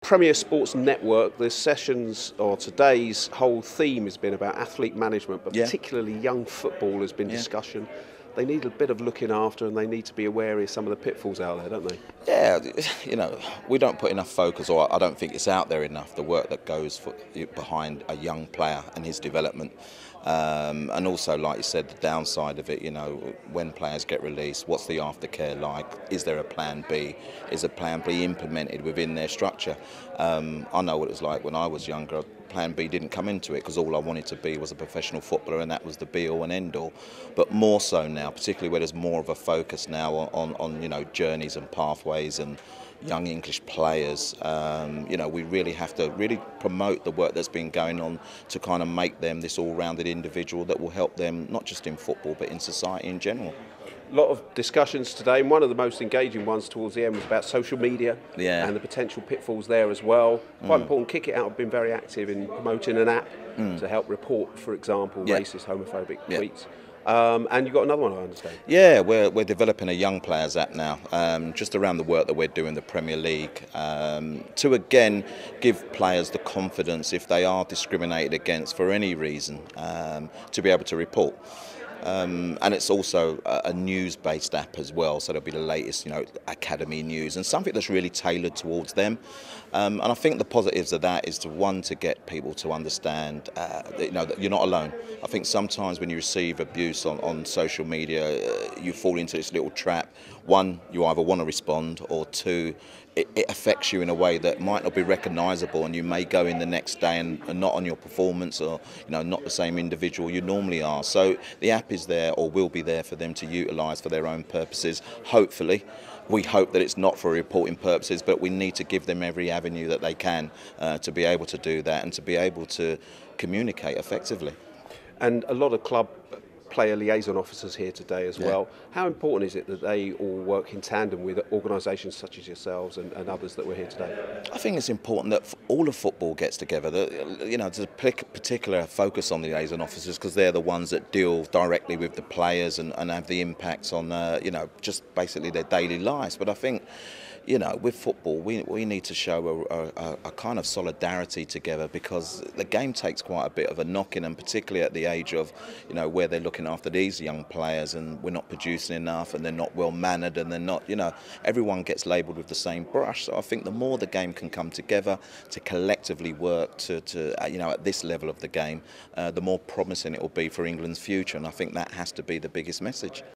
Premier Sports Network, the sessions or today's whole theme has been about athlete management, but particularly young football has been discussion. They need a bit of looking after, and they need to be aware of some of the pitfalls out there, don't they? Yeah, we don't put enough focus, or I don't think it's out there enough, the work that goes behind a young player and his development. And also, like you said, the downside of it, when players get released, what's the aftercare like? Is there a plan B? Is a plan B implemented within their structure? I know what it was like when I was younger. Plan B didn't come into it because all I wanted to be was a professional footballer, and that was the be all and end all. But more so now, particularly where there's more of a focus now on journeys and pathways and young English players, we really have to really promote the work that's been going on to kind of make them this all-rounded individual that will help them not just in football but in society in general. A lot of discussions today, and one of the most engaging ones towards the end was about social media and the potential pitfalls there as well. Quite important. Kick It Out have been very active in promoting an app to help report, for example, racist, homophobic tweets. And you've got another one, I understand. Yeah, we're developing a young players app now, just around the work that we're doing in the Premier League, to again give players the confidence if they are discriminated against for any reason, to be able to report. And it's also a news-based app as well, so there'll be the latest, academy news and something that's really tailored towards them. And I think the positives of that is to get people to understand, that you're not alone. I think sometimes when you receive abuse on social media, you fall into this little trap. One, you either want to respond, or two, it affects you in a way that might not be recognisable, and you may go in the next day and not on your performance, or not the same individual you normally are. So the app is there, or will be there, for them to utilise for their own purposes. Hopefully, we hope that it's not for reporting purposes, but we need to give them every avenue that they can to be able to do that and to be able to communicate effectively. And a lot of club player liaison officers here today as well. How important is it that they all work in tandem with organisations such as yourselves and others that were here today? I think it's important that all of football gets together. There's a particular focus on the liaison officers because they're the ones that deal directly with the players and have the impacts on just basically their daily lives. But I think with football, we need to show a kind of solidarity together, because the game takes quite a bit of a knocking, and particularly at the age of, where they're looking after these young players and we're not producing enough and they're not well mannered and they're not, everyone gets labelled with the same brush. So I think the more the game can come together to collectively work to at this level of the game, the more promising it will be for England's future, and I think that has to be the biggest message.